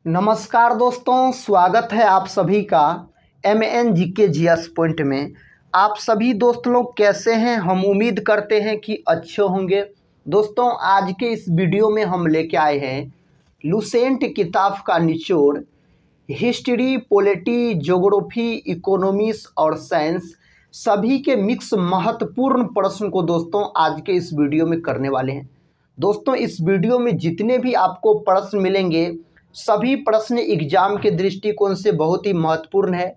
नमस्कार दोस्तों, स्वागत है आप सभी का MNGK GS पॉइंट में। आप सभी दोस्त लोग कैसे हैं? हम उम्मीद करते हैं कि अच्छे होंगे। दोस्तों, आज के इस वीडियो में हम लेके आए हैं लुसेंट किताब का निचोड़, हिस्ट्री, पॉलिटी, ज्योग्राफी, इकोनॉमिक्स और साइंस सभी के मिक्स महत्वपूर्ण प्रश्न को दोस्तों आज के इस वीडियो में करने वाले हैं। दोस्तों, इस वीडियो में जितने भी आपको प्रश्न मिलेंगे सभी प्रश्न एग्जाम के दृष्टिकोण से बहुत ही महत्वपूर्ण है।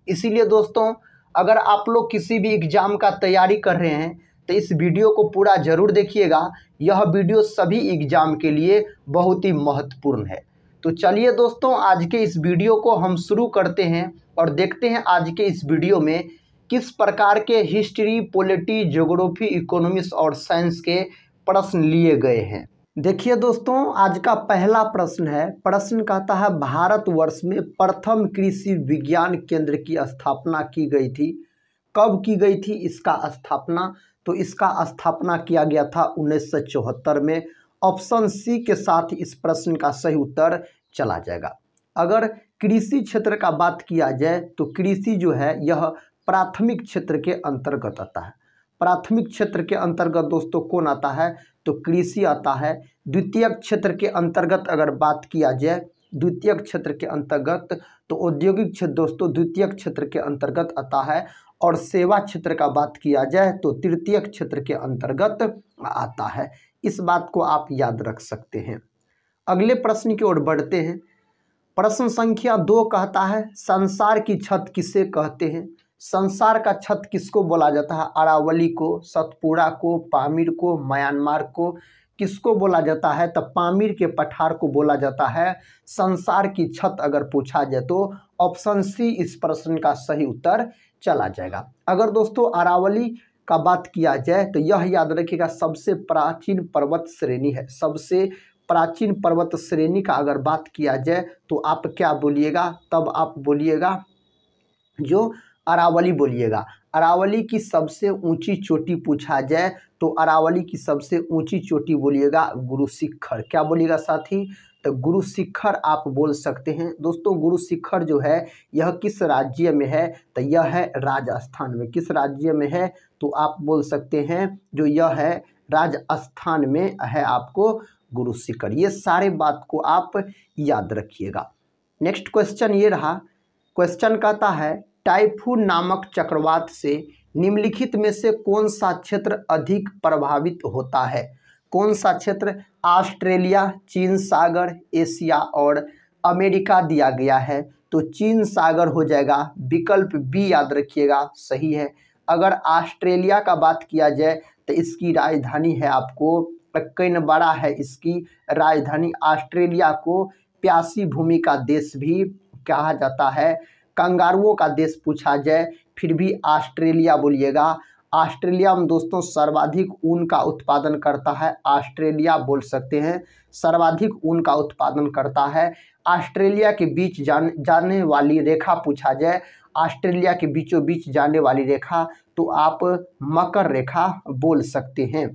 इसीलिए दोस्तों, अगर आप लोग किसी भी एग्जाम का तैयारी कर रहे हैं तो इस वीडियो को पूरा ज़रूर देखिएगा। यह वीडियो सभी एग्जाम के लिए बहुत ही महत्वपूर्ण है। तो चलिए दोस्तों, आज के इस वीडियो को हम शुरू करते हैं और देखते हैं आज के इस वीडियो में किस प्रकार के हिस्ट्री, पॉलिटी, ज्योग्राफी, इकोनॉमिक्स और साइंस के प्रश्न लिए गए हैं। देखिए दोस्तों, आज का पहला प्रश्न है। प्रश्न कहता है, भारतवर्ष में प्रथम कृषि विज्ञान केंद्र की स्थापना की गई थी। कब की गई थी इसका स्थापना? तो इसका स्थापना किया गया था 1974 में। ऑप्शन सी के साथ इस प्रश्न का सही उत्तर चला जाएगा। अगर कृषि क्षेत्र का बात किया जाए तो कृषि जो है यह प्राथमिक क्षेत्र के अंतर्गत आता है। प्राथमिक क्षेत्र के अंतर्गत दोस्तों कौन आता है? तो कृषि आता है। द्वितीयक क्षेत्र के अंतर्गत अगर बात किया जाए, द्वितीयक क्षेत्र के अंतर्गत तो औद्योगिक क्षेत्र दोस्तों द्वितीयक क्षेत्र के अंतर्गत आता है। और सेवा क्षेत्र का बात किया जाए तो तृतीयक क्षेत्र के अंतर्गत आता है। इस बात को आप याद रख सकते हैं। अगले प्रश्न की ओर बढ़ते हैं। प्रश्न संख्या 2 कहता है, संसार की छत किसे कहते हैं? संसार का छत किसको बोला जाता है? अरावली को, सतपुड़ा को, पामीर को, म्यांमार को किसको बोला जाता है? तब पामीर के पठार को बोला जाता है संसार की छत। अगर पूछा जाए तो ऑप्शन सी इस प्रश्न का सही उत्तर चला जाएगा। अगर दोस्तों अरावली का बात किया जाए तो यह याद रखिएगा सबसे प्राचीन पर्वत श्रेणी है। सबसे प्राचीन पर्वत श्रेणी का अगर बात किया जाए तो आप क्या बोलिएगा? तब आप बोलिएगा जो अरावली बोलिएगा। अरावली की सबसे ऊंची चोटी पूछा जाए तो अरावली की सबसे ऊंची चोटी बोलिएगा गुरु शिखर। क्या बोलिएगा साथी? तो गुरु शिखर आप बोल सकते हैं। दोस्तों, गुरु शिखर जो है यह किस राज्य में है? तो यह है राजस्थान में। किस राज्य में है? तो आप बोल सकते हैं जो यह है राजस्थान में है आपको गुरु शिखर। ये सारे बात को आप याद रखिएगा। नेक्स्ट क्वेश्चन ये रहा। क्वेश्चन कहता है, टाइफून नामक चक्रवात से निम्नलिखित में से कौन सा क्षेत्र अधिक प्रभावित होता है? कौन सा क्षेत्र? ऑस्ट्रेलिया, चीन सागर, एशिया और अमेरिका दिया गया है। तो चीन सागर हो जाएगा। विकल्प बी याद रखिएगा सही है। अगर ऑस्ट्रेलिया का बात किया जाए तो इसकी राजधानी है आपको कैनबरा है। इसकी राजधानी। ऑस्ट्रेलिया को प्यासी भूमि का देश भी कहा जाता है। कंगारुओं का देश पूछा जाए फिर भी ऑस्ट्रेलिया बोलिएगा। ऑस्ट्रेलिया में दोस्तों सर्वाधिक ऊन का उत्पादन करता है। ऑस्ट्रेलिया बोल सकते हैं सर्वाधिक ऊन का उत्पादन करता है। ऑस्ट्रेलिया के बीच जाने वाली रेखा पूछा जाए, ऑस्ट्रेलिया के बीचों बीच जाने वाली रेखा तो आप मकर रेखा बोल सकते हैं।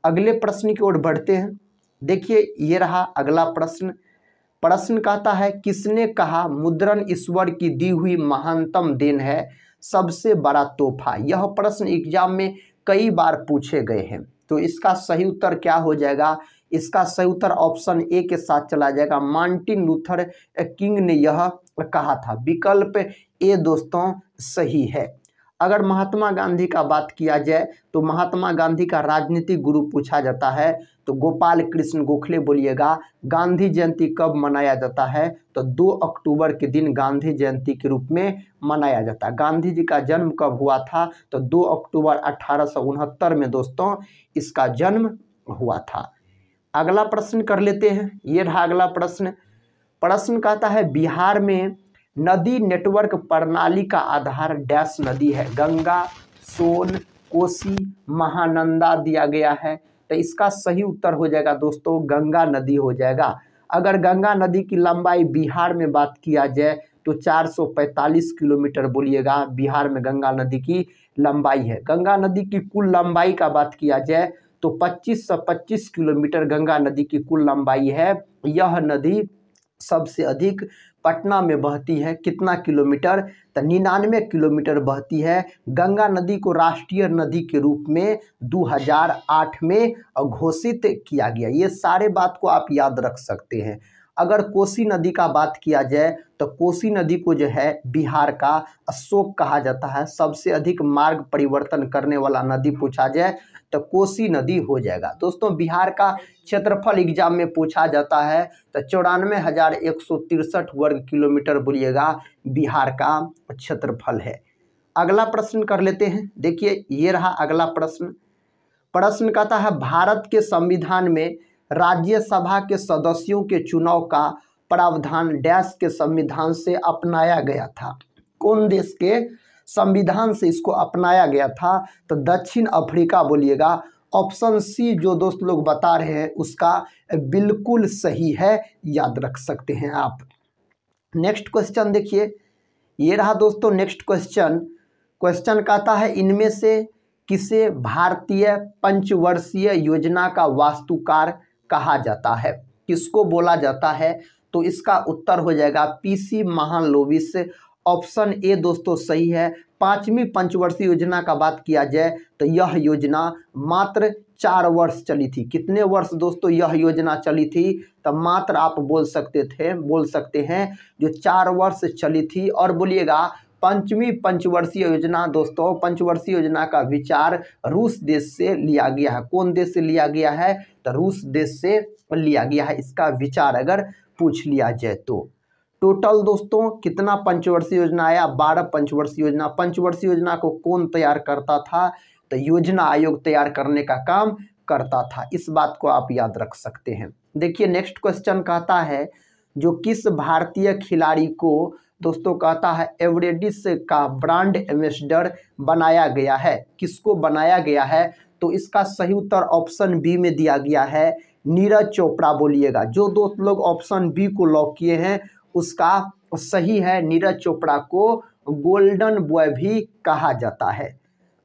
अगले प्रश्न की ओर बढ़ते हैं। देखिए ये रहा अगला प्रश्न। प्रश्न कहता है, किसने कहा मुद्रण ईश्वर की दी हुई महानतम देन है, सबसे बड़ा तोहफा? यह प्रश्न एग्जाम में कई बार पूछे गए हैं। तो इसका सही उत्तर क्या हो जाएगा? इसका सही उत्तर ऑप्शन ए के साथ चला जाएगा। मार्टिन लूथर किंग ने यह कहा था। विकल्प ए दोस्तों सही है। अगर महात्मा गांधी का बात किया जाए तो महात्मा गांधी का राजनीतिक गुरु पूछा जाता है तो गोपाल कृष्ण गोखले बोलिएगा। गांधी जयंती कब मनाया जाता है? तो 2 अक्टूबर के दिन गांधी जयंती के रूप में मनाया जाता है। गांधी जी का जन्म कब हुआ था? तो 2 अक्टूबर 1869 में दोस्तों इसका जन्म हुआ था। अगला प्रश्न कर लेते हैं। ये रहा अगला प्रश्न। प्रश्न कहता है, बिहार में नदी नेटवर्क प्रणाली का आधार डैश नदी है? गंगा, सोन, कोसी, महानंदा दिया गया है। तो इसका सही उत्तर हो जाएगा दोस्तों गंगा नदी हो जाएगा। अगर गंगा नदी की लंबाई बिहार में बात किया जाए तो 445 किलोमीटर बोलिएगा बिहार में गंगा नदी की लंबाई है। गंगा नदी की कुल लंबाई का बात किया जाए तो 2525 किलोमीटर गंगा नदी की कुल लंबाई है। यह नदी सबसे अधिक पटना में बहती है, कितना किलोमीटर, तो 99 किलोमीटर बहती है। गंगा नदी को राष्ट्रीय नदी के रूप में 2008 में घोषित किया गया। ये सारे बात को आप याद रख सकते हैं। अगर कोसी नदी का बात किया जाए तो कोसी नदी को जो है बिहार का अशोक कहा जाता है। सबसे अधिक मार्ग परिवर्तन करने वाला नदी पूछा जाए तो कोसी नदी हो जाएगा। दोस्तों बिहार का क्षेत्रफल एग्जाम में पूछा जाता है तो 94,163 वर्ग किलोमीटर बोलिएगा बिहार का क्षेत्रफल है। अगला प्रश्न कर लेते हैं। देखिए ये रहा अगला प्रश्न। प्रश्न कहता है भारत के संविधान में राज्यसभा के सदस्यों के चुनाव का प्रावधान डैश के संविधान से अपनाया गया था। कौन देश के संविधान से इसको अपनाया गया था? तो दक्षिण अफ्रीका बोलिएगा। ऑप्शन सी जो दोस्त लोग बता रहे हैं उसका बिल्कुल सही है, याद रख सकते हैं आप। नेक्स्ट क्वेश्चन देखिए, ये रहा दोस्तों नेक्स्ट क्वेश्चन। क्वेश्चन कहता है इनमें से किसे भारतीय पंचवर्षीय योजना का वास्तुकार कहा जाता है? किसको बोला जाता है? तो इसका उत्तर हो जाएगा पीसी महालनोबिस। ऑप्शन ए दोस्तों सही है। 5वीं पंचवर्षीय योजना का बात किया जाए तो यह योजना मात्र 4 वर्ष चली थी। कितने वर्ष दोस्तों यह योजना चली थी? तो मात्र आप बोल सकते हैं जो 4 वर्ष चली थी। और बोलिएगा 5वीं पंचवर्षीय योजना दोस्तों, पंचवर्षीय योजना का विचार रूस देश से लिया गया है। कौन देश से लिया गया है? तो रूस देश से लिया गया है इसका विचार, अगर पूछ लिया जाए तो। टोटल दोस्तों कितना पंचवर्षीय योजना आया? 12 पंचवर्षीय योजना। पंचवर्षीय योजना को कौन तैयार करता था? तो योजना आयोग तैयार करने का काम करता था। इस बात को आप याद रख सकते हैं। देखिए नेक्स्ट क्वेश्चन कहता है जो किस भारतीय खिलाड़ी को दोस्तों कहता है एवरेडिस का ब्रांड एम्बेसडर बनाया गया है? किसको बनाया गया है? तो इसका सही उत्तर ऑप्शन बी में दिया गया है, नीरज चोपड़ा बोलिएगा। जो दोस्त लोग ऑप्शन बी को लॉक किए हैं उसका सही है, नीरज चोपड़ा को गोल्डन बॉय भी कहा जाता है।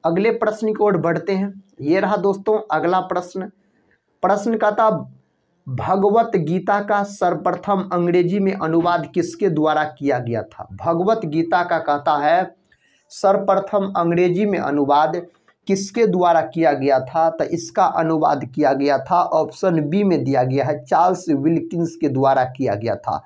अगले प्रश्न की ओर बढ़ते हैं। ये रहा दोस्तों अगला प्रश्न। प्रश्न कहता भगवत गीता का सर्वप्रथम अंग्रेजी में अनुवाद किसके द्वारा किया गया था? भगवत गीता का कहता है सर्वप्रथम अंग्रेजी में अनुवाद किसके द्वारा किया गया था? तो इसका अनुवाद किया गया था, ऑप्शन बी में दिया गया है, चार्ल्स विल्किंस के द्वारा किया गया था।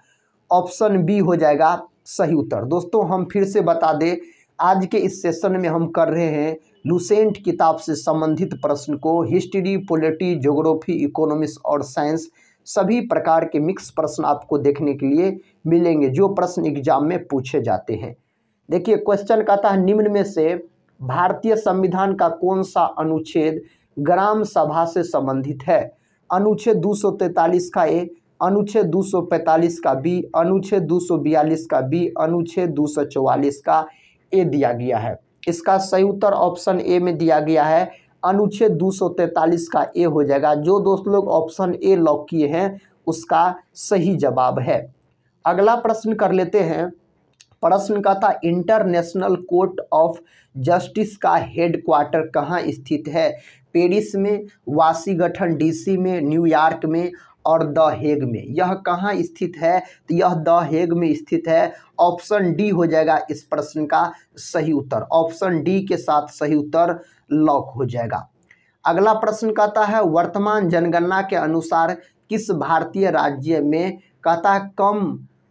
ऑप्शन बी हो जाएगा सही उत्तर। दोस्तों हम फिर से बता दें, आज के इस सेशन में हम कर रहे हैं लुसेंट किताब से संबंधित प्रश्न को। हिस्ट्री, पॉलिटी, ज्योग्राफी, इकोनॉमिक्स और साइंस सभी प्रकार के मिक्स प्रश्न आपको देखने के लिए मिलेंगे जो प्रश्न एग्जाम में पूछे जाते हैं। देखिए क्वेश्चन कहता है निम्न में से भारतीय संविधान का कौन सा अनुच्छेद ग्राम सभा से संबंधित है? अनुच्छेद 243 का ए, अनुच्छेद 245 का बी, अनुच्छेद 242 का बी, अनुच्छेद 244 का ए दिया गया है। इसका सही उत्तर ऑप्शन ए में दिया गया है, अनुच्छेद 243 का ए हो जाएगा। जो दोस्त लोग ऑप्शन ए लॉक किए हैं उसका सही जवाब है। अगला प्रश्न कर लेते हैं। प्रश्न का था इंटरनेशनल कोर्ट ऑफ जस्टिस का हेडक्वार्टर कहाँ स्थित है? पेरिस में, वाशिंगटन डीसी में, न्यूयॉर्क में और द हेग में। यह कहाँ स्थित है? तो यह द हेग में स्थित है। ऑप्शन डी हो जाएगा इस प्रश्न का सही उत्तर। ऑप्शन डी के साथ सही उत्तर लॉक हो जाएगा। अगला प्रश्न कहता है वर्तमान जनगणना के अनुसार किस भारतीय राज्य में कहता है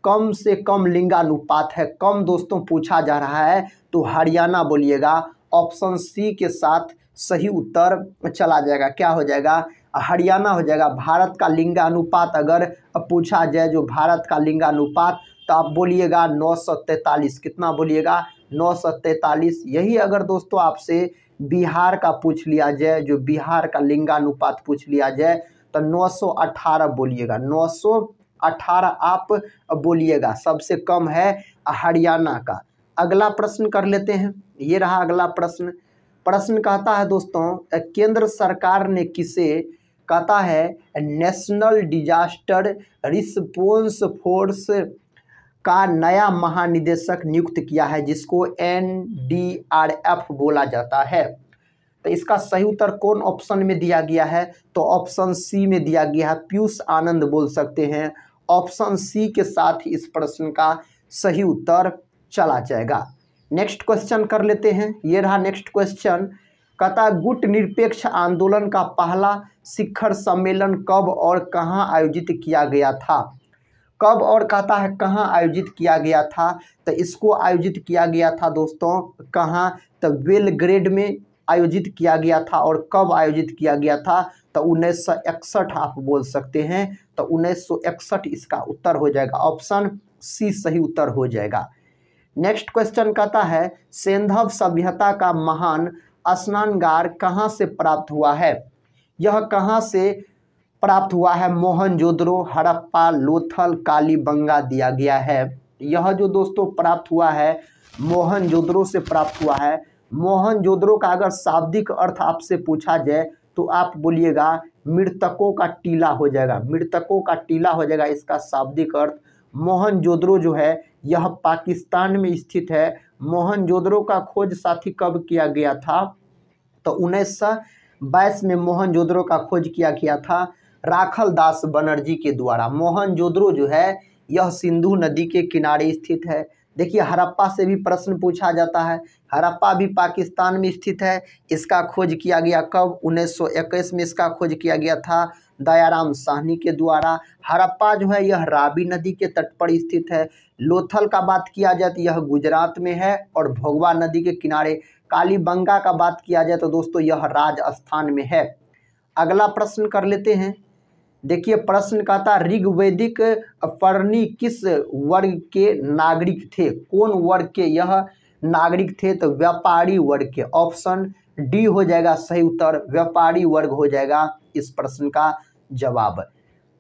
कम से कम लिंगानुपात है? कम दोस्तों पूछा जा रहा है तो हरियाणा बोलिएगा। ऑप्शन सी के साथ सही उत्तर चला जाएगा। क्या हो जाएगा? हरियाणा हो जाएगा। भारत का लिंगानुपात अगर पूछा जाए, जो भारत का लिंगानुपात, तो आप बोलिएगा 943। कितना बोलिएगा? 943। यही अगर दोस्तों आपसे बिहार का पूछ लिया जाए, जो बिहार का लिंगानुपात पूछ लिया जाए तो 918 बोलिएगा। 918 आप बोलिएगा। सबसे कम है हरियाणा का। अगला प्रश्न कर लेते हैं। ये रहा अगला प्रश्न। प्रश्न कहता है दोस्तों केंद्र सरकार ने किसे कहता है नेशनल डिजास्टर रिस्पॉन्स फोर्स का नया महानिदेशक नियुक्त किया है, जिसको NDRF बोला जाता है? तो इसका सही उत्तर कौन ऑप्शन में दिया गया है? तो ऑप्शन सी में दिया गया है, पीयूष आनंद बोल सकते हैं। ऑप्शन सी के साथ ही इस प्रश्न का सही उत्तर चला जाएगा। नेक्स्ट क्वेश्चन कर लेते हैं। ये रहा नेक्स्ट क्वेश्चन। कहता गुट निरपेक्ष आंदोलन का पहला शिखर सम्मेलन कब और कहां आयोजित किया गया था? कब और कहता है कहां आयोजित किया गया था? तो इसको आयोजित किया गया था दोस्तों कहां? तो बेलग्रेड में आयोजित किया गया था। और कब आयोजित किया गया था? तो 1961 आप बोल सकते हैं। तो 1961 इसका उत्तर हो जाएगा। ऑप्शन सी सही उत्तर हो जाएगा। नेक्स्ट क्वेश्चन कहता है सिंधव सभ्यता का महान स्नानागार कहाँ से प्राप्त हुआ है? यह कहाँ से प्राप्त हुआ है? मोहनजोदड़ो, हड़प्पा, लोथल, कालीबंगा दिया गया है। यह जो दोस्तों प्राप्त हुआ है मोहनजोदड़ो से प्राप्त हुआ है। मोहनजोदड़ो का अगर शाब्दिक अर्थ आपसे पूछा जाए तो आप बोलिएगा मृतकों का टीला हो जाएगा। मृतकों का टीला हो जाएगा इसका शाब्दिक अर्थ। मोहनजोदड़ो जो है यह पाकिस्तान में स्थित है। मोहनजोदड़ो का खोज साथी कब किया गया था? तो 1922 में मोहनजोदड़ो का खोज किया गया था राखल दास बनर्जी के द्वारा। मोहनजोदड़ो जो है यह सिंधु नदी के किनारे स्थित है। देखिए हड़प्पा से भी प्रश्न पूछा जाता है। हड़प्पा भी पाकिस्तान में स्थित है। इसका खोज किया गया कब? 1921 में इसका खोज किया गया था दयाराम साहनी के द्वारा। हड़प्पा जो है यह रावी नदी के तट पर स्थित है। लोथल का बात किया जाए तो यह गुजरात में है और भोगवा नदी के किनारे। कालीबंगा का बात किया जाए तो दोस्तों यह राजस्थान में है। अगला प्रश्न कर लेते हैं। देखिए प्रश्न कहता ऋग्वैदिक परनी किस वर्ग के नागरिक थे? कौन वर्ग के यह नागरिक थे? तो व्यापारी वर्ग के। ऑप्शन डी हो जाएगा सही उत्तर। व्यापारी वर्ग हो जाएगा इस प्रश्न का जवाब।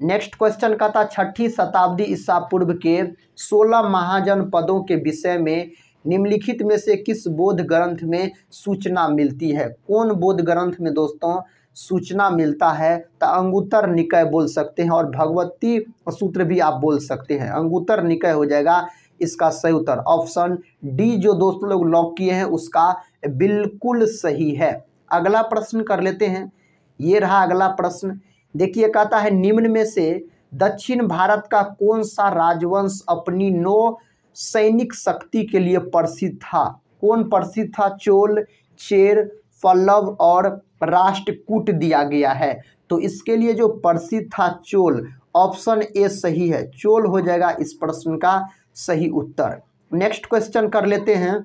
नेक्स्ट क्वेश्चन कहता 6ठी शताब्दी ईसा पूर्व के 16 महाजनपदों के विषय में निम्नलिखित में से किस बोध ग्रंथ में सूचना मिलती है? कौन बोध ग्रंथ में दोस्तों सूचना मिलता है? तो अंगुत्तर निकाय बोल सकते हैं और भगवती सूत्र भी आप बोल सकते हैं। अंगुत्तर निकाय हो जाएगा इसका सही उत्तर। ऑप्शन डी जो दोस्तों लोग लॉक किए हैं उसका बिल्कुल सही है। अगला प्रश्न कर लेते हैं। ये रहा अगला प्रश्न। देखिए कहता है निम्न में से दक्षिण भारत का कौन सा राजवंश अपनी नौ सैनिक शक्ति के लिए प्रसिद्ध था? कौन प्रसिद्ध था? चोल, चेर, पल्लव और राष्ट्रकूट दिया गया है। तो इसके लिए जो प्रसिद्ध था चोल। ऑप्शन ए सही है। चोल हो जाएगा इस प्रश्न का सही उत्तर। नेक्स्ट क्वेश्चन कर लेते हैं।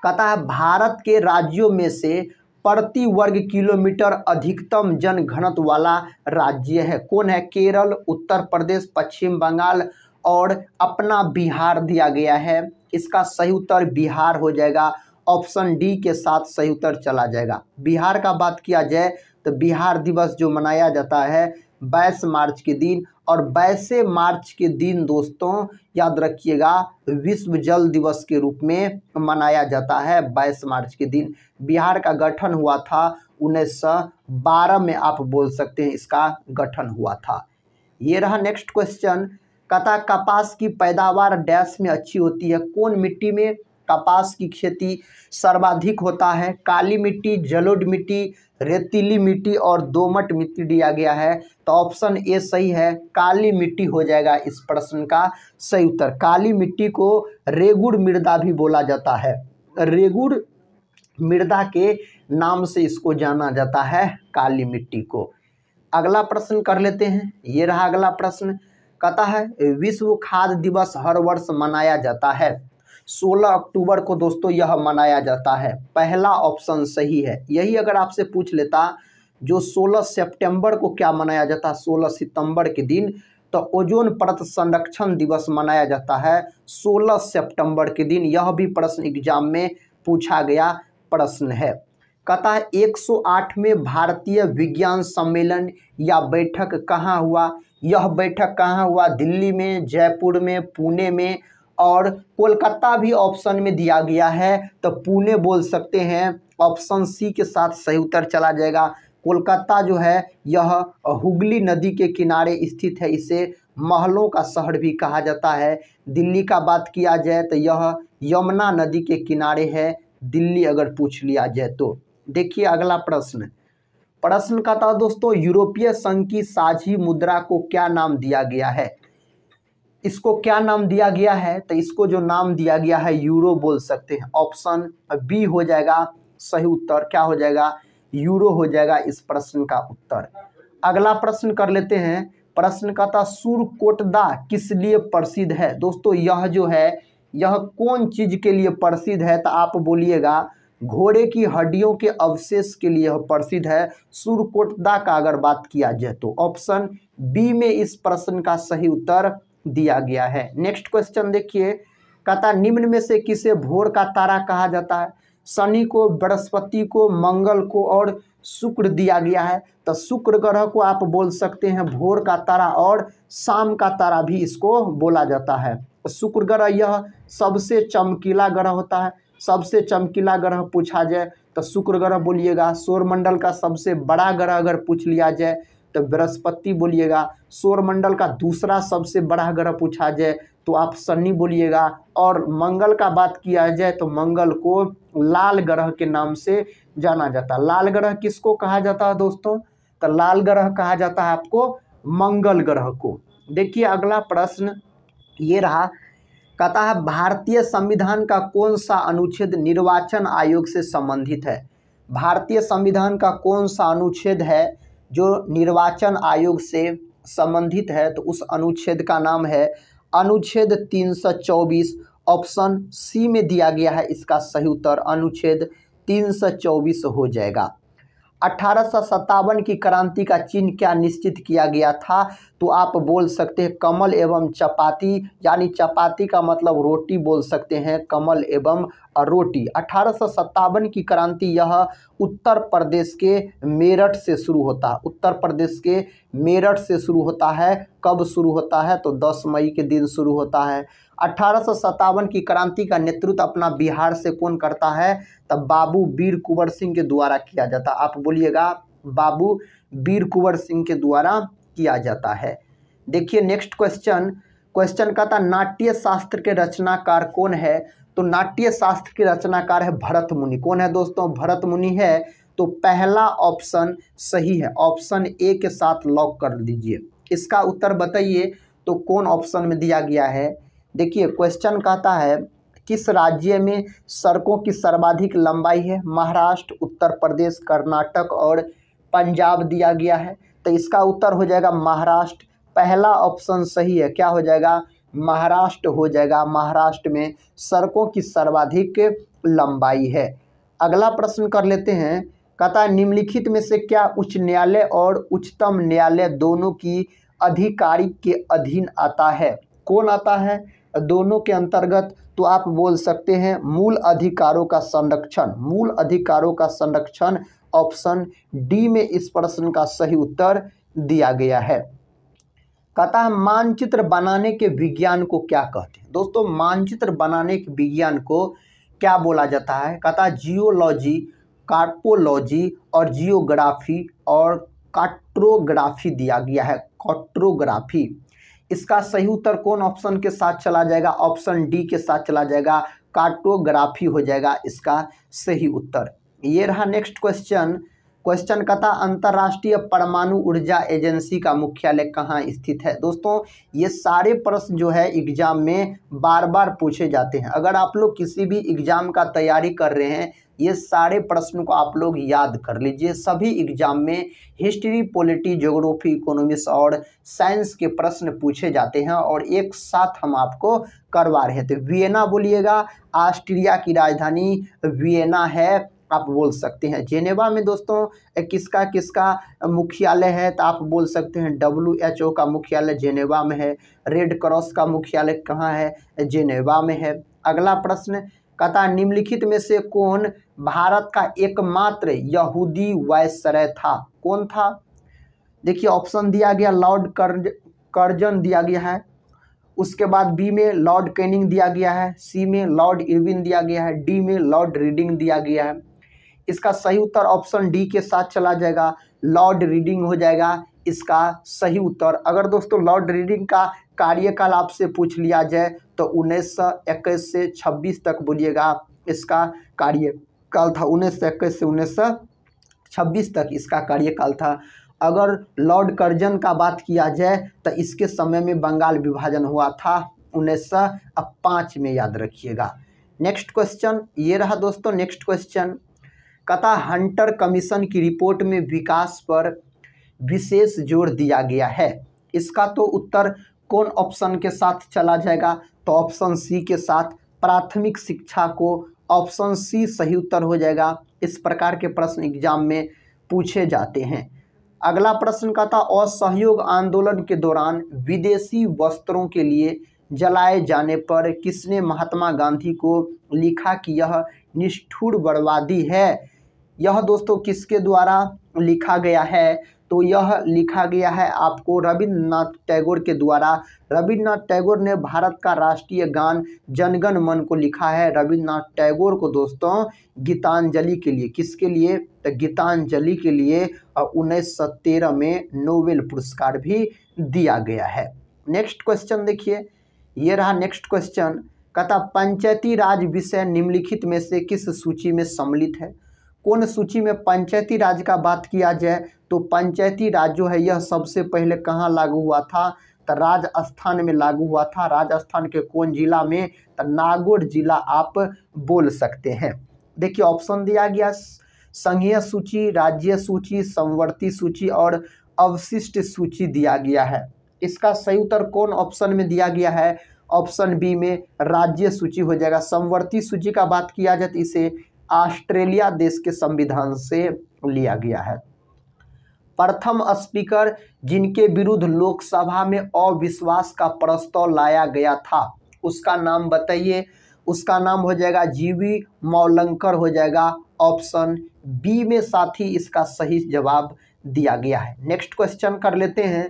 कहता है भारत के राज्यों में से प्रति वर्ग किलोमीटर अधिकतम जनघनत्व वाला राज्य है। कौन है? केरल, उत्तर प्रदेश, पश्चिम बंगाल और अपना बिहार दिया गया है। इसका सही उत्तर बिहार हो जाएगा। ऑप्शन डी के साथ सही उत्तर चला जाएगा। बिहार का बात किया जाए तो बिहार दिवस जो मनाया जाता है 22 मार्च के दिन। और 22 मार्च के दिन दोस्तों याद रखिएगा विश्व जल दिवस के रूप में मनाया जाता है। 22 मार्च के दिन बिहार का गठन हुआ था 1912 में आप बोल सकते हैं इसका गठन हुआ था। ये रहा नेक्स्ट क्वेश्चन। कहता कपास की पैदावार डैश में अच्छी होती है? कौन मिट्टी में कपास की खेती सर्वाधिक होता है? काली मिट्टी, जलोढ़ मिट्टी, रेतीली मिट्टी और दोमट मिट्टी दिया गया है। तो ऑप्शन ए सही है। काली मिट्टी हो जाएगा इस प्रश्न का सही उत्तर। काली मिट्टी को रेगुड़ मृदा भी बोला जाता है। रेगुड़ मृदा के नाम से इसको जाना जाता है काली मिट्टी को। अगला प्रश्न कर लेते हैं। ये रहा अगला प्रश्न। कहता है विश्व खाद्य दिवस हर वर्ष मनाया जाता है। 16 अक्टूबर को दोस्तों यह मनाया जाता है। पहला ऑप्शन सही है। यही अगर आपसे पूछ लेता जो 16 सितंबर को क्या मनाया जाता है 16 सितंबर के दिन, तो ओजोन परत संरक्षण दिवस मनाया जाता है 16 सितंबर के दिन। यह भी प्रश्न एग्जाम में पूछा गया प्रश्न है। कहता है 108वें भारतीय विज्ञान सम्मेलन या बैठक कहाँ हुआ? यह बैठक कहाँ हुआ? दिल्ली में, जयपुर में, पुणे में और कोलकाता भी ऑप्शन में दिया गया है। तो पुणे बोल सकते हैं। ऑप्शन सी के साथ सही उत्तर चला जाएगा। कोलकाता जो है यह हुगली नदी के किनारे स्थित है। इसे महलों का शहर भी कहा जाता है। दिल्ली का बात किया जाए तो यह यमुना नदी के किनारे है। दिल्ली अगर पूछ लिया जाए तो। देखिए अगला प्रश्न। प्रश्न का था दोस्तों यूरोपीय संघ की साझी मुद्रा को क्या नाम दिया गया है? इसको क्या नाम दिया गया है? तो इसको जो नाम दिया गया है यूरो बोल सकते हैं। ऑप्शन बी हो जाएगा सही उत्तर। क्या हो जाएगा? यूरो हो जाएगा इस प्रश्न का उत्तर। अगला प्रश्न कर लेते हैं। प्रश्न का था सुरकोटदा किस लिए प्रसिद्ध है? दोस्तों यह जो है यह कौन चीज के लिए प्रसिद्ध है? तो आप बोलिएगा घोड़े की हड्डियों के अवशेष के लिए प्रसिद्ध है सुरकोटदा का अगर बात किया जाए तो। ऑप्शन बी में इस प्रश्न का सही उत्तर दिया गया है। नेक्स्ट क्वेश्चन देखिए, कहता निम्न में से किसे भोर का तारा कहा जाता है? शनि को, बृहस्पति को, मंगल को और शुक्र दिया गया है। तो शुक्र ग्रह को आप बोल सकते हैं भोर का तारा और शाम का तारा भी इसको बोला जाता है। शुक्र ग्रह यह सबसे चमकीला ग्रह होता है। सबसे चमकीला ग्रह पूछा जाए तो शुक्र ग्रह बोलिएगा। सौरमंडल का सबसे बड़ा ग्रह अगर पूछ लिया जाए तो बृहस्पति बोलिएगा। सौरमंडल का दूसरा सबसे बड़ा ग्रह पूछा जाए तो आप शनि बोलिएगा। और मंगल का बात किया जाए तो मंगल को लाल ग्रह के नाम से जाना जाता है। लाल ग्रह किसको कहा जाता है दोस्तों? तो लाल ग्रह कहा जाता है आपको मंगल ग्रह को। देखिए अगला प्रश्न ये रहा, कहता है भारतीय संविधान का कौन सा अनुच्छेद निर्वाचन आयोग से संबंधित है? भारतीय संविधान का कौन सा अनुच्छेद है जो निर्वाचन आयोग से संबंधित है? तो उस अनुच्छेद का नाम है अनुच्छेद 324। ऑप्शन सी में दिया गया है इसका सही उत्तर। अनुच्छेद 324 हो जाएगा। 1857 की क्रांति का चिन्ह क्या निश्चित किया गया था? तो आप बोल सकते हैं कमल एवं चपाती, यानी चपाती का मतलब रोटी बोल सकते हैं, कमल एवं रोटी। 1857 की क्रांति यह उत्तर प्रदेश के मेरठ से शुरू होता है। उत्तर प्रदेश के मेरठ से शुरू होता है। कब शुरू होता है? तो 10 मई के दिन शुरू होता है। 1857 की क्रांति का नेतृत्व अपना बिहार से कौन करता है? तब बाबू वीर कुंवर सिंह के द्वारा किया जाता। आप बोलिएगा बाबू वीर कुंवर सिंह के द्वारा किया जाता है। देखिए नेक्स्ट क्वेश्चन का था नाट्य शास्त्र के रचनाकार कौन है? तो नाट्य शास्त्र के रचनाकार है भरत मुनि। कौन है दोस्तों? भरत मुनि है। तो पहला ऑप्शन सही है। ऑप्शन ए के साथ लॉक कर दीजिए। इसका उत्तर बताइए तो कौन ऑप्शन में दिया गया है? देखिए क्वेश्चन कहता है किस राज्य में सड़कों की सर्वाधिक लंबाई है? महाराष्ट्र, उत्तर प्रदेश, कर्नाटक और पंजाब दिया गया है। तो इसका उत्तर हो जाएगा महाराष्ट्र। पहला ऑप्शन सही है। क्या हो जाएगा? महाराष्ट्र हो जाएगा। महाराष्ट्र में सड़कों की सर्वाधिक लंबाई है। अगला प्रश्न कर लेते हैं। कहता है निम्नलिखित में से क्या उच्च न्यायालय और उच्चतम न्यायालय दोनों की अधिकारी के अधीन आता है? कौन आता है दोनों के अंतर्गत? तो आप बोल सकते हैं मूल अधिकारों का संरक्षण। मूल अधिकारों का संरक्षण ऑप्शन डी में इस प्रश्न का सही उत्तर दिया गया है। कहता है मानचित्र बनाने के विज्ञान को क्या कहते हैं? दोस्तों मानचित्र बनाने के विज्ञान को क्या बोला जाता है? कहता है जियोलॉजी, कार्टोलॉजी और जियोग्राफी और कार्टोग्राफी दिया गया है। कार्टोग्राफी। इसका सही उत्तर कौन ऑप्शन के साथ चला जाएगा? ऑप्शन डी के साथ चला जाएगा। कार्टोग्राफी हो जाएगा इसका सही उत्तर। ये रहा नेक्स्ट क्वेश्चन का था अंतर्राष्ट्रीय परमाणु ऊर्जा एजेंसी का मुख्यालय कहाँ स्थित है? दोस्तों ये सारे प्रश्न जो है एग्जाम में बार बार पूछे जाते हैं। अगर आप लोग किसी भी एग्जाम का तैयारी कर रहे हैं ये सारे प्रश्नों को आप लोग याद कर लीजिए। सभी एग्जाम में हिस्ट्री, पॉलिटी, ज्योग्राफी, इकोनॉमिक्स और साइंस के प्रश्न पूछे जाते हैं और एक साथ हम आपको करवा रहे थे। वियना बोलिएगा। ऑस्ट्रिया की राजधानी वियना है। आप बोल सकते हैं जेनेवा में दोस्तों किसका किसका मुख्यालय है? तो आप बोल सकते हैं WHO का मुख्यालय जेनेवा में है। रेड क्रॉस का मुख्यालय कहाँ है? जेनेवा में है। अगला प्रश्न कहता निम्नलिखित में से कौन भारत का एकमात्र यहूदी वायसराय था? कौन था? देखिए ऑप्शन दिया गया लॉर्ड कर्जन दिया गया है। उसके बाद बी में लॉर्ड कैनिंग दिया गया है। सी में लॉर्ड इरविन दिया गया है। डी में लॉर्ड रीडिंग दिया गया है। इसका सही उत्तर ऑप्शन डी के साथ चला जाएगा। लॉर्ड रीडिंग हो जाएगा इसका सही उत्तर। अगर दोस्तों लॉर्ड रीडिंग का कार्यकाल आपसे पूछ लिया जाए तो 1921 से 26 तक बोलिएगा इसका कार्यकाल था। 1921 से 1926 तक इसका कार्यकाल था। अगर लॉर्ड कर्जन का बात किया जाए तो इसके समय में बंगाल विभाजन हुआ था 1905 में, याद रखिएगा। नेक्स्ट क्वेश्चन ये रहा दोस्तों। नेक्स्ट क्वेश्चन कथा हंटर कमीशन की रिपोर्ट में विकास पर विशेष जोर दिया गया है। इसका तो उत्तर कौन ऑप्शन के साथ चला जाएगा? तो ऑप्शन सी के साथ, प्राथमिक शिक्षा को। ऑप्शन सी सही उत्तर हो जाएगा। इस प्रकार के प्रश्न एग्जाम में पूछे जाते हैं। अगला प्रश्न का था असहयोग आंदोलन के दौरान विदेशी वस्त्रों के लिए जलाए जाने पर किसने महात्मा गांधी को लिखा कि यह निष्ठुर बर्बादी है? यह दोस्तों किसके द्वारा लिखा गया है? तो यह लिखा गया है आपको रविन्द्रनाथ टैगोर के द्वारा। रविन्द्रनाथ टैगोर ने भारत का राष्ट्रीय गान जनगण मन को लिखा है। रविन्द्रनाथ टैगोर को दोस्तों गीतांजलि के लिए, किसके लिए? तो गीतांजलि के लिए 1913 में नोबेल पुरस्कार भी दिया गया है। नेक्स्ट क्वेश्चन देखिए, ये रहा नेक्स्ट क्वेश्चन। कहता पंचायती राज विषय निम्नलिखित में से किस सूची में सम्मिलित है? कौन सूची में पंचायती राज का बात किया जाए तो पंचायती राज जो है यह सबसे पहले कहाँ लागू हुआ था? तो राजस्थान में लागू हुआ था। राजस्थान के कौन जिला में? तो नागौर जिला आप बोल सकते हैं। देखिए ऑप्शन दिया गया, संघीय सूची, राज्य सूची, समवर्ती सूची और अवशिष्ट सूची दिया गया है। इसका सही उत्तर कौन ऑप्शन में दिया गया है? ऑप्शन बी में राज्य सूची हो जाएगा। समवर्ती सूची का बात किया जाए तो इसे ऑस्ट्रेलिया देश के संविधान से लिया गया है। प्रथम स्पीकर जिनके विरुद्ध लोकसभा में अविश्वास का प्रस्ताव लाया गया था उसका नाम बताइए। उसका नाम हो जाएगा जीवी मौलंकर हो जाएगा। ऑप्शन बी में साथ ही इसका सही जवाब दिया गया है। नेक्स्ट क्वेश्चन कर लेते हैं।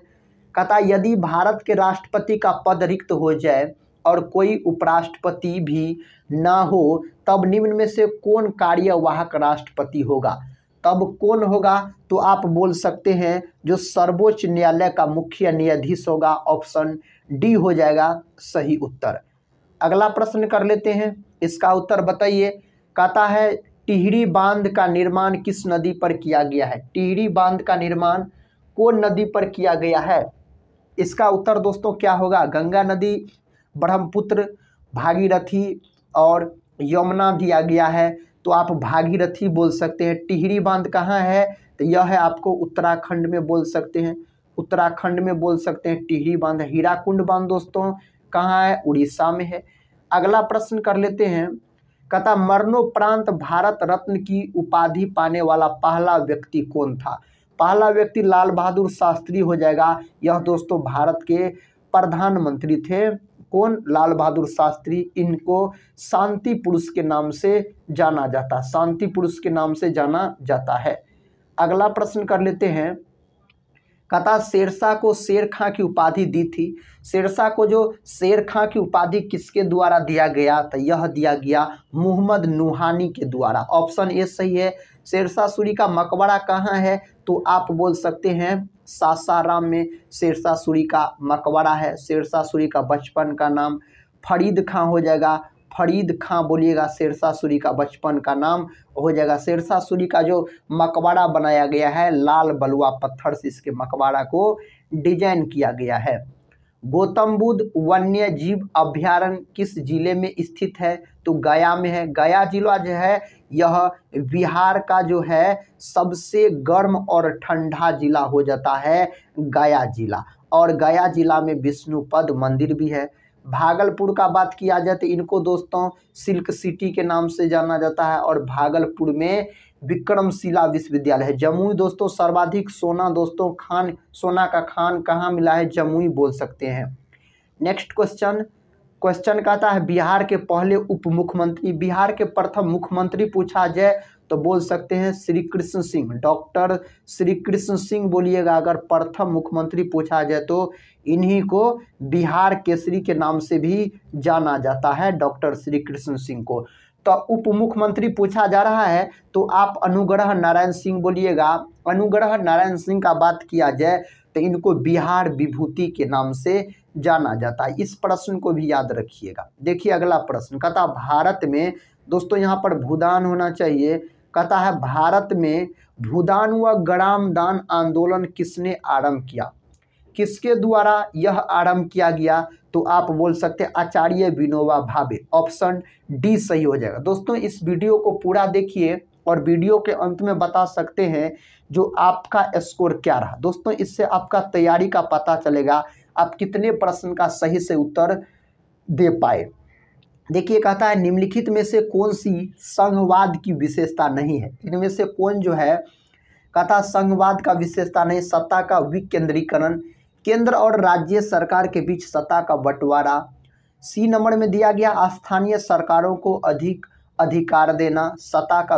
कहता यदि भारत के राष्ट्रपति का पद रिक्त हो जाए और कोई उपराष्ट्रपति भी ना हो तब निम्न में से कौन कार्यवाहक राष्ट्रपति होगा? तब कौन होगा? तो आप बोल सकते हैं जो सर्वोच्च न्यायालय का मुख्य न्यायाधीश होगा। ऑप्शन डी हो जाएगा सही उत्तर। अगला प्रश्न कर लेते हैं, इसका उत्तर बताइए। कहता है टिहरी बांध का निर्माण किस नदी पर किया गया है? टिहरी बांध का निर्माण कौन नदी पर किया गया है? इसका उत्तर दोस्तों क्या होगा? गंगा नदी, ब्रह्मपुत्र, भागीरथी और यमुना दिया गया है तो आप भागीरथी बोल सकते हैं। टिहरी बांध कहाँ है? तो यह है आपको उत्तराखंड में बोल सकते हैं। उत्तराखंड में बोल सकते हैं टिहरी बांध। हीराकुंड बांध दोस्तों कहाँ है? उड़ीसा में है। अगला प्रश्न कर लेते हैं। कहता मरणोपरांत भारत रत्न की उपाधि पाने वाला पहला व्यक्ति कौन था? पहला व्यक्ति लाल बहादुर शास्त्री हो जाएगा। यह दोस्तों भारत के प्रधानमंत्री थे। कौन? लाल बहादुर शास्त्री। इनको शांति पुरुष के नाम से जाना जाता, शांति पुरुष के नाम से जाना जाता है। अगला प्रश्न कर लेते हैं। कहता शेरशाह को शेर खां की उपाधि दी थी। शेरशाह को जो शेर खां की उपाधि किसके द्वारा दिया गया? तो यह दिया गया मोहम्मद नुहानी के द्वारा। ऑप्शन ए सही है। शेरशाह सूरी का मकबरा कहाँ है? तो आप बोल सकते हैं सासाराम में शेरशाह सूरी का मकबरा है। शेरशाह सूरी का बचपन का नाम फरीद खां हो जाएगा। फरीद खां बोलिएगा, शेरशाह सूरी का बचपन का नाम हो जाएगा। शेरशाह सूरी का जो मकबरा बनाया गया है लाल बलुआ पत्थर से इसके मकबरा को डिजाइन किया गया है। गौतम बुद्ध वन्य जीव अभ्यारण्य किस जिले में स्थित है? तो गया में है। गया जिला जो है यह बिहार का जो है सबसे गर्म और ठंडा जिला हो जाता है गया जिला। और गया जिला में विष्णुपद मंदिर भी है। भागलपुर का बात किया जाए तो इनको दोस्तों सिल्क सिटी के नाम से जाना जाता है और भागलपुर में विक्रमशिला विश्वविद्यालय है। जमुई दोस्तों सर्वाधिक सोना दोस्तों खान, सोना का खान कहाँ मिला है? जमुई बोल सकते हैं। नेक्स्ट क्वेश्चन कहता है बिहार के पहले उप मुख्यमंत्री, बिहार के प्रथम मुख्यमंत्री पूछा जाए तो बोल सकते हैं श्री कृष्ण सिंह। डॉक्टर श्री कृष्ण सिंह बोलिएगा। अगर प्रथम मुख्यमंत्री पूछा जाए तो इन्हीं को बिहार केसरी के नाम से भी जाना जाता है, डॉक्टर श्री कृष्ण सिंह को। तो उप मुख्यमंत्री पूछा जा रहा है तो आप अनुग्रह नारायण सिंह बोलिएगा। अनुग्रह नारायण सिंह का बात किया जाए तो इनको बिहार विभूति के नाम से जाना जाता है। इस प्रश्न को भी याद रखिएगा। देखिए अगला प्रश्न कहता भारत में दोस्तों यहाँ पर भूदान होना चाहिए। कहता है भारत में भूदान व ग्रामदान आंदोलन किसने आरंभ किया? किसके द्वारा यह आरंभ किया गया? तो आप बोल सकते हैं आचार्य विनोबा भावे। ऑप्शन डी सही हो जाएगा। दोस्तों इस वीडियो को पूरा देखिए और वीडियो के अंत में बता सकते हैं जो आपका स्कोर क्या रहा। दोस्तों इससे आपका तैयारी का पता चलेगा आप कितने प्रश्न का सही से उत्तर दे पाए। देखिए कहता है निम्नलिखित में से कौन सी संघवाद की विशेषता नहीं है? इनमें से कौन जो है कहता संघवाद का विशेषता नहीं? सत्ता का विकेंद्रीकरण, केंद्र और राज्य सरकार के बीच सत्ता का बंटवारा, सी नंबर में दिया गया स्थानीय सरकारों को अधिक अधिकार देना, सत्ता का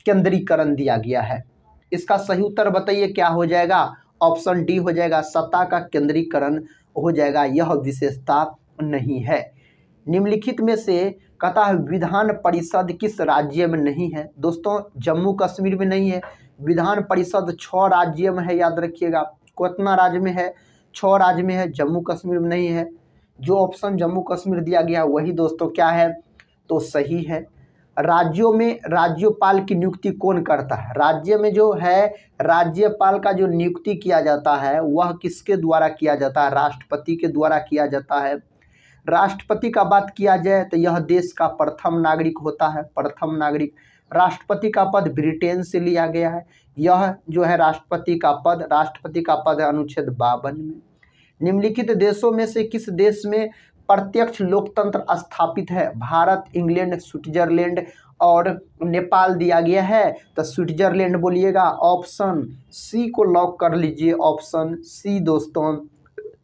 केंद्रीकरण दिया गया है। इसका सही उत्तर बताइए क्या हो जाएगा? ऑप्शन डी हो जाएगा, सत्ता का केंद्रीकरण हो जाएगा, यह विशेषता नहीं है। निम्नलिखित में से कहता है विधान परिषद किस राज्य में नहीं है? दोस्तों जम्मू कश्मीर में नहीं है। विधान परिषद 6 राज्य में है, याद रखिएगा। कितना राज्य में है? 6 राज्य में है, जम्मू कश्मीर में नहीं है। जो ऑप्शन जम्मू कश्मीर दिया गया वही दोस्तों क्या है? तो सही है। राज्यों में राज्यपाल की नियुक्ति कौन करता है? राज्य में जो है राज्यपाल का जो नियुक्ति किया जाता है वह किसके द्वारा किया जाता है? राष्ट्रपति के द्वारा किया जाता है। राष्ट्रपति का बात किया जाए तो यह देश का प्रथम नागरिक होता है, प्रथम नागरिक। राष्ट्रपति का पद ब्रिटेन से लिया गया है। यह जो है राष्ट्रपति का पद है अनुच्छेद 52 में। निम्नलिखित देशों में से किस देश में प्रत्यक्ष लोकतंत्र स्थापित है? भारत, इंग्लैंड, स्विट्जरलैंड और नेपाल दिया गया है, तो स्विट्जरलैंड बोलिएगा। ऑप्शन सी को लॉक कर लीजिए, ऑप्शन सी दोस्तों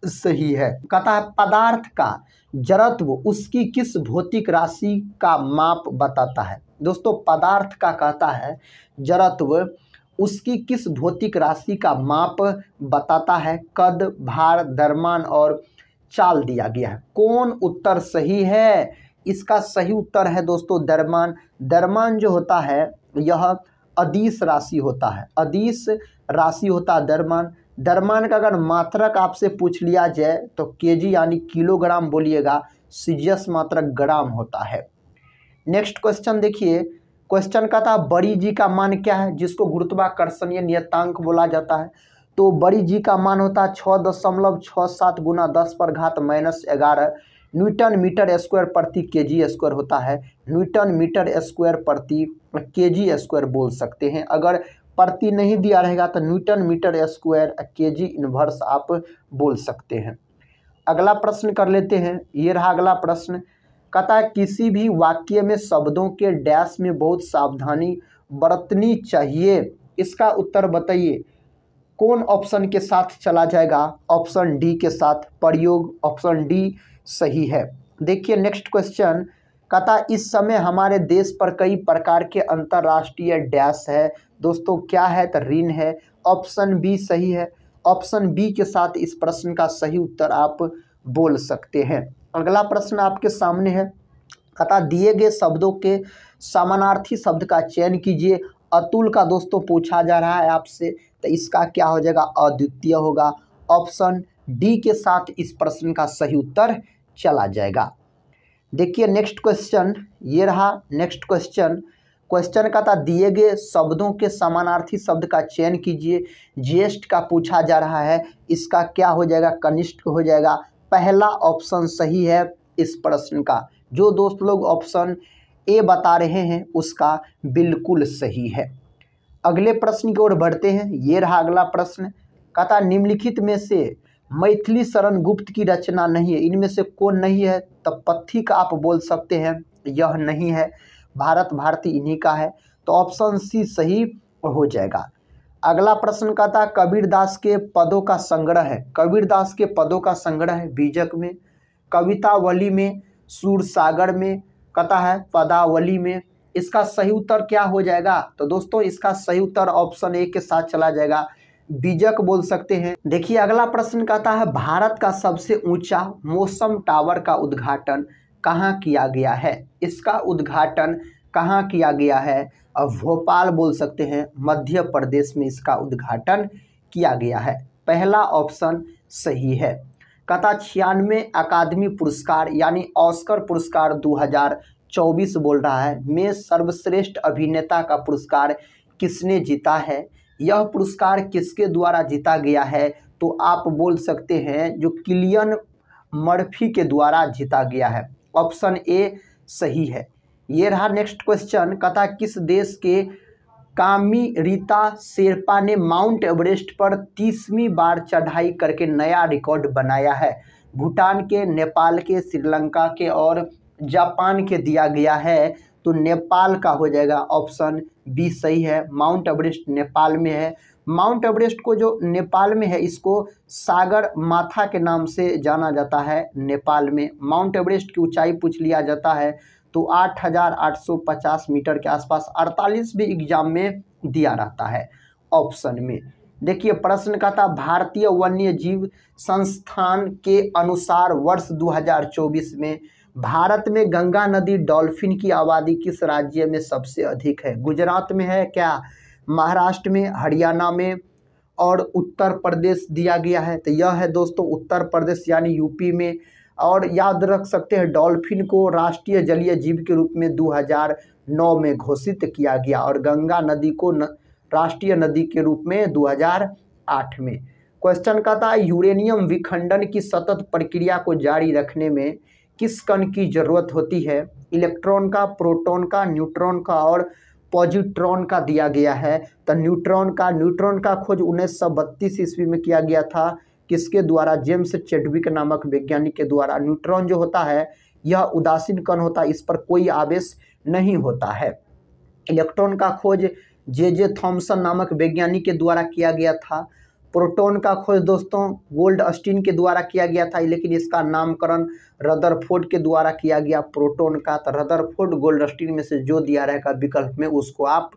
सही है। कहता है पदार्थ का जड़त्व उसकी किस भौतिक राशि का माप बताता है? दोस्तों पदार्थ का कहता है जड़त्व उसकी किस भौतिक राशि का माप बताता है? कद, भार, द्रव्यमान और चाल दिया गया है। कौन उत्तर सही है? इसका सही उत्तर है दोस्तों द्रव्यमान। द्रव्यमान जो होता है यह अदिश राशि होता है, अदिश राशि होता है द्रव्यमान। द्रव्यमान का अगर मात्रक आपसे पूछ लिया जाए तो केजी यानी किलोग्राम बोलिएगा, सीजियस मात्रक ग्राम होता है। नेक्स्ट क्वेश्चन देखिए। क्वेश्चन का था बड़ी जी का मान क्या है जिसको गुरुत्वाकर्षणीय नियतांक बोला जाता है? तो बड़ी जी का मान होता है 6.67 गुना 10⁻⁻11 न्यूटन मीटर स्क्वायर प्रति केजी स्क्वायर होता है। न्यूटन मीटर स्क्वायर प्रति केजी स्क्वायर बोल सकते हैं। अगर प्रति नहीं दिया रहेगा तो newton metre square KG inverse आप बोल सकते हैं। अगला प्रश्न कर लेते हैं। ये रहा अगला प्रश्न। कहता है किसी भी वाक्य में शब्दों के डैश में बहुत सावधानी बरतनी चाहिए। इसका उत्तर बताइए। कौन ऑप्शन के साथ चला जाएगा? ऑप्शन डी के साथ, प्रयोग। ऑप्शन डी सही है। देखिए नेक्स्ट क्वेश्चन। कहता इस समय हमारे देश पर कई प्रकार के अंतर्राष्ट्रीय डैश है। दोस्तों क्या है? तो ऋण है। ऑप्शन बी सही है। ऑप्शन बी के साथ इस प्रश्न का सही उत्तर आप बोल सकते हैं। अगला प्रश्न आपके सामने है। कहता दिए गए शब्दों के समानार्थी शब्द का चयन कीजिए। अतुल का दोस्तों पूछा जा रहा है आपसे, तो इसका क्या हो जाएगा? अद्वितीय होगा। ऑप्शन डी के साथ इस प्रश्न का सही उत्तर चला जाएगा। देखिए नेक्स्ट क्वेश्चन। ये रहा नेक्स्ट क्वेश्चन। क्वेश्चन का था दिए गए शब्दों के समानार्थी शब्द का चयन कीजिए। ज्येष्ठ का पूछा जा रहा है, इसका क्या हो जाएगा? कनिष्ठ हो जाएगा। पहला ऑप्शन सही है इस प्रश्न का। जो दोस्त लोग ऑप्शन ए बता रहे हैं उसका बिल्कुल सही है। अगले प्रश्न की ओर बढ़ते हैं। ये रहा अगला प्रश्न। कहता निम्नलिखित में से मैथिली शरण गुप्त की रचना नहीं है। इनमें से कौन नहीं है? तब पथिक आप बोल सकते हैं, यह नहीं है। भारत भारती इन्हीं का है, तो ऑप्शन सी सही हो जाएगा। अगला प्रश्न का था कबीरदास के पदों का संग्रह है। कबीरदास के पदों का संग्रह है बीजक में, कवितावली में, सूरसागर में, कथा है पदावली में। इसका सही उत्तर क्या हो जाएगा? तो दोस्तों इसका सही उत्तर ऑप्शन ए के साथ चला जाएगा, बीजक बोल सकते हैं। देखिए अगला प्रश्न कहता है भारत का सबसे ऊंचा मौसम टावर का उद्घाटन कहाँ किया गया है? इसका उद्घाटन कहाँ किया गया है? भोपाल बोल सकते हैं, मध्य प्रदेश में इसका उद्घाटन किया गया है। पहला ऑप्शन सही है। कहता 96 अकादमी पुरस्कार यानी ऑस्कर पुरस्कार 2024 बोल रहा है में सर्वश्रेष्ठ अभिनेता का पुरस्कार किसने जीता है? यह पुरस्कार किसके द्वारा जीता गया है? तो आप बोल सकते हैं जो किलियन मर्फी के द्वारा जीता गया है। ऑप्शन ए सही है। ये रहा नेक्स्ट क्वेश्चन। कथा किस देश के कामी रीता शेरपा ने माउंट एवरेस्ट पर 30वीं बार चढ़ाई करके नया रिकॉर्ड बनाया है? भूटान के, नेपाल के, श्रीलंका के और जापान के दिया गया है, तो नेपाल का हो जाएगा। ऑप्शन बी सही है। माउंट एवरेस्ट नेपाल में है। माउंट एवरेस्ट को जो नेपाल में है इसको सागर माथा के नाम से जाना जाता है। नेपाल में माउंट एवरेस्ट की ऊंचाई पूछ लिया जाता है तो 8,850 मीटर के आसपास। 48 भी एग्जाम में दिया रहता है ऑप्शन में। देखिए प्रश्न का था भारतीय वन्य जीव संस्थान के अनुसार वर्ष 2024 में भारत में गंगा नदी डॉल्फिन की आबादी किस राज्य में सबसे अधिक है? गुजरात में है क्या, महाराष्ट्र में, हरियाणा में और उत्तर प्रदेश दिया गया है? तो यह है दोस्तों उत्तर प्रदेश यानी यूपी में। और याद रख सकते हैं डॉल्फिन को राष्ट्रीय जलीय जीव के रूप में 2009 में घोषित किया गया और गंगा नदी को राष्ट्रीय नदी के रूप में 2008 में। क्वेश्चन का था यूरेनियम विखंडन की सतत प्रक्रिया को जारी रखने में किस कण की जरूरत होती है? इलेक्ट्रॉन का, प्रोटॉन का, न्यूट्रॉन का और पॉजिट्रॉन का दिया गया है। तो न्यूट्रॉन का खोज 1932 ईस्वी में किया गया था। किसके द्वारा? जेम्स चैडविक नामक वैज्ञानिक के द्वारा। न्यूट्रॉन जो होता है यह उदासीन कण होता है, इस पर कोई आवेश नहीं होता है। इलेक्ट्रॉन का खोज जे थॉमसन नामक वैज्ञानिक के द्वारा किया गया था। प्रोटॉन का खोज दोस्तों गोल्डस्टीन के द्वारा किया गया था, लेकिन इसका नामकरण रदरफोर्ड के द्वारा किया गया प्रोटॉन का। तो रदरफोर्ड गोल्डस्टीन में से जो दिया रहेगा विकल्प में उसको आप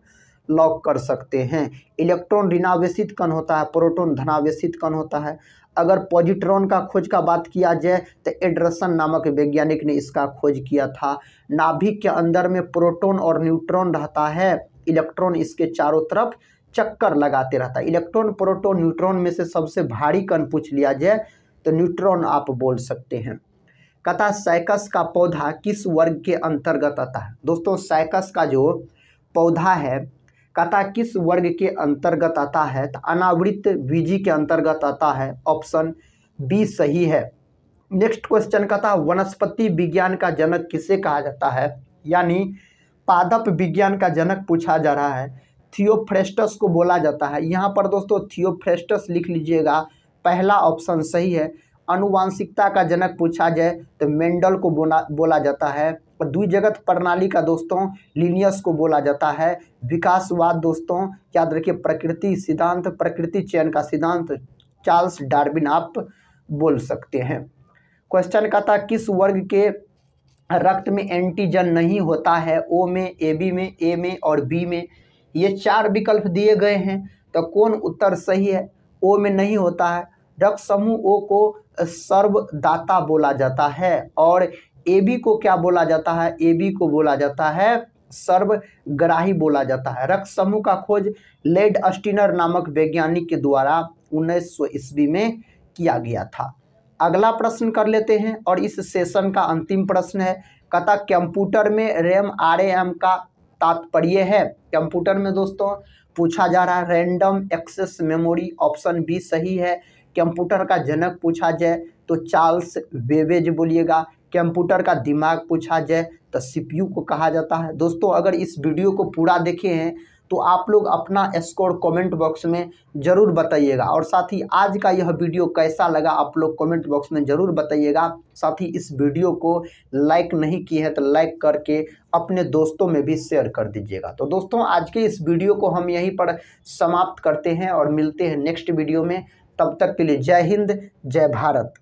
लॉक कर सकते हैं। इलेक्ट्रॉन ऋणावेशित कण होता है, प्रोटॉन धनावेशित कण होता है। अगर पॉजिट्रॉन का खोज का बात किया जाए तो एंडरसन नामक वैज्ञानिक ने इसका खोज किया था। नाभिक के अंदर में प्रोटॉन और न्यूट्रॉन रहता है, इलेक्ट्रॉन इसके चारों तरफ चक्कर लगाते रहता है। इलेक्ट्रॉन, प्रोटॉन, न्यूट्रॉन में से सबसे भारी कण पूछ लिया जाए तो न्यूट्रॉन आप बोल सकते हैं। कथा साइकस का पौधा किस वर्ग के अंतर्गत आता है? दोस्तों साइकस का जो पौधा है कथा किस वर्ग के अंतर्गत आता है? तो अनावृत बीजी के अंतर्गत आता है। ऑप्शन बी सही है। नेक्स्ट क्वेश्चन का था वनस्पति विज्ञान का जनक किसे कहा जाता है? यानी पादप विज्ञान का जनक पूछा जा रहा है। थियोफ्रेस्टस को बोला जाता है। यहाँ पर दोस्तों थियोफ्रेस्टस लिख लीजिएगा, पहला ऑप्शन सही है। अनुवांशिकता का जनक पूछा जाए तो मेंडल को बोला जाता है। द्विजगत प्रणाली का दोस्तों लिनियस को बोला जाता है। विकासवाद दोस्तों याद रखिए प्रकृति सिद्धांत, प्रकृति चयन का सिद्धांत चार्ल्स डार्विन आप बोल सकते हैं। क्वेश्चन का था किस वर्ग के रक्त में एंटीजन नहीं होता है? ओ में, ए बी में, ए में और बी में। ये 4 विकल्प दिए गए हैं तो कौन उत्तर सही है? ओ में नहीं होता है। रक्त समूह ओ को सर्वदाता बोला जाता है और ए बी को क्या बोला जाता है? ए बी को बोला जाता है सर्वग्राही बोला जाता है। रक्त समूह का खोज लेड अस्टिनर नामक वैज्ञानिक के द्वारा 1900 ईस्वी में किया गया था। अगला प्रश्न कर लेते हैं और इस सेशन का अंतिम प्रश्न है। कथा कंप्यूटर में रैम RAM का तात्पर्य है? कंप्यूटर में दोस्तों पूछा जा रहा है random access memory. Option B सही है। कंप्यूटर का जनक पूछा जाए तो चार्ल्स बेबेज बोलिएगा। कंप्यूटर का दिमाग पूछा जाए तो CPU को कहा जाता है। दोस्तों अगर इस वीडियो को पूरा देखे हैं तो आप लोग अपना स्कोर कमेंट बॉक्स में ज़रूर बताइएगा और साथ ही आज का यह वीडियो कैसा लगा आप लोग कमेंट बॉक्स में ज़रूर बताइएगा। साथ ही इस वीडियो को लाइक नहीं किए हैं तो लाइक करके अपने दोस्तों में भी शेयर कर दीजिएगा। तो दोस्तों आज के इस वीडियो को हम यहीं पर समाप्त करते हैं और मिलते हैं नेक्स्ट वीडियो में। तब तक के लिए जय हिंद, जय भारत।